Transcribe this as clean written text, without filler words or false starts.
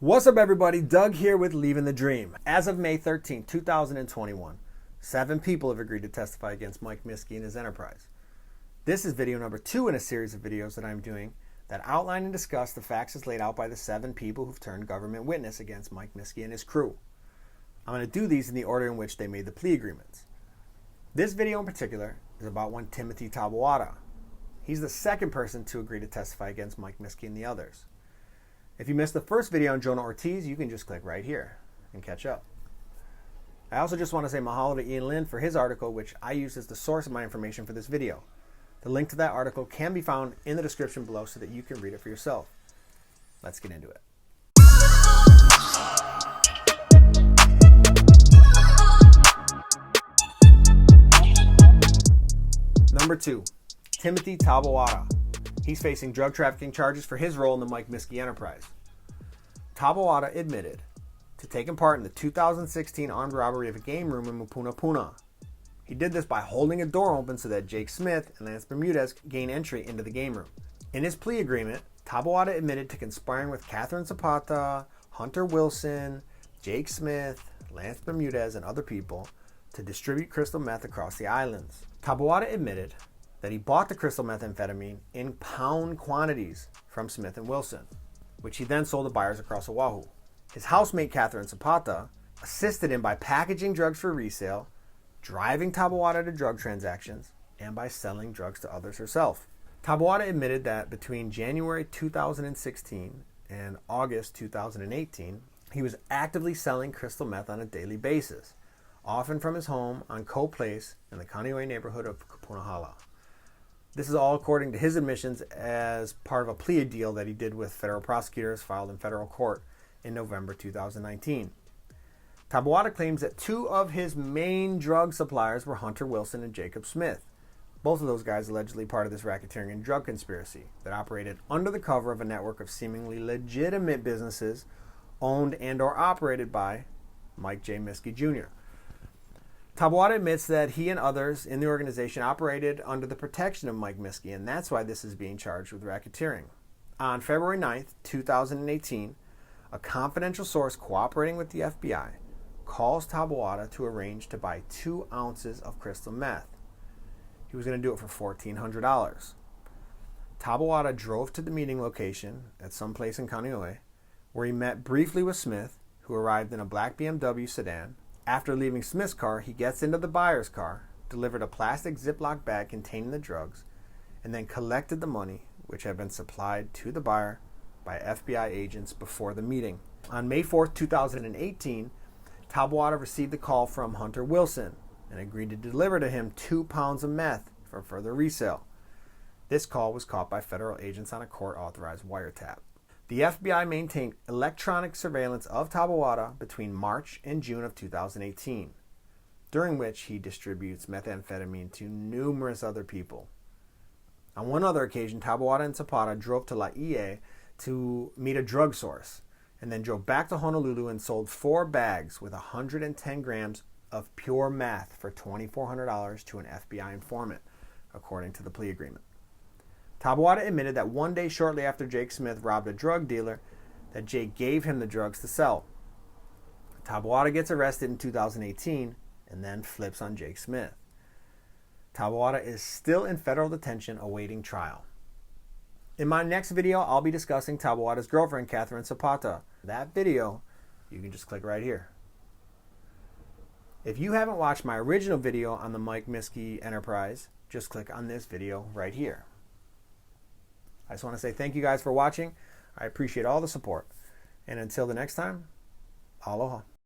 What's up, everybody? Doug here with Leaving the Dream. As of May 13, 2021, 7 people have agreed to testify against Mike Miske and his enterprise. This is video number 2 in a series of videos that I'm doing that outline and discuss the facts as laid out by the 7 people who've turned government witness against Mike Miske and his crew. I'm going to do these in the order in which they made the plea agreements. This video in particular is about one Timothy Taboada. He's the second person to agree to testify against Mike Miske and the others. If you missed the first video on Jonah Ortiz, you can just click right here and catch up. I also just want to say mahalo to Ian Lynn for his article, which I used as the source of my information for this video. The link to that article can be found in the description below so that you can read it for yourself. Let's get into it. Number 2, Timothy Taboada. He's facing drug trafficking charges for his role in the Mike Miske enterprise. Taboada admitted to taking part in the 2016 armed robbery of a game room in Mapuna. He did this by holding a door open so that Jake Smith and Lance Bermudez gain entry into the game room. In his plea agreement, Taboada admitted to conspiring with Catherine Zapata, Hunter Wilson, Jake Smith, Lance Bermudez, and other people to distribute crystal meth across the islands. Taboada admitted that he bought the crystal methamphetamine in pound quantities from Smith and Wilson, which he then sold to buyers across Oahu. His housemate Catherine Zapata assisted him by packaging drugs for resale, driving Taboada to drug transactions, and by selling drugs to others herself. Taboada admitted that between January 2016 and August 2018, he was actively selling crystal meth on a daily basis, often from his home on Coe Place in the Kanoe neighborhood of Kapunahala. This is all according to his admissions as part of a plea deal that he did with federal prosecutors filed in federal court in November 2019. Taboada claims that 2 of his main drug suppliers were Hunter Wilson and Jacob Smith. Both of those guys allegedly part of this racketeering and drug conspiracy that operated under the cover of a network of seemingly legitimate businesses owned and or operated by Mike J. Miske Jr. Taboada admits that he and others in the organization operated under the protection of Mike Miske, and that's why this is being charged with racketeering. On February 9th, 2018, a confidential source cooperating with the FBI calls Taboada to arrange to buy 2 ounces of crystal meth. He was going to do it for $1,400. Taboada drove to the meeting location at some place in Kanoe, where he met briefly with Smith, who arrived in a black BMW sedan. After leaving Smith's car, he gets into the buyer's car, delivered a plastic Ziploc bag containing the drugs, and then collected the money, which had been supplied to the buyer by FBI agents before the meeting. On May 4th, 2018, Taboada received the call from Hunter Wilson and agreed to deliver to him 2 pounds of meth for further resale. This call was caught by federal agents on a court-authorized wiretap. The FBI maintained electronic surveillance of Taboada between March and June of 2018, during which he distributes methamphetamine to numerous other people. On one other occasion, Taboada and Zapata drove to Laie to meet a drug source, and then drove back to Honolulu and sold 4 bags with 110 grams of pure meth for $2,400 to an FBI informant, according to the plea agreement. Taboada admitted that one day shortly after Jake Smith robbed a drug dealer, that Jake gave him the drugs to sell. Taboada gets arrested in 2018 and then flips on Jake Smith. Taboada is still in federal detention awaiting trial. In my next video, I'll be discussing Taboada's girlfriend, Catherine Zapata. That video, you can just click right here. If you haven't watched my original video on the Mike Miske enterprise, just click on this video right here. I just want to say thank you guys for watching. I appreciate all the support. And until the next time, aloha.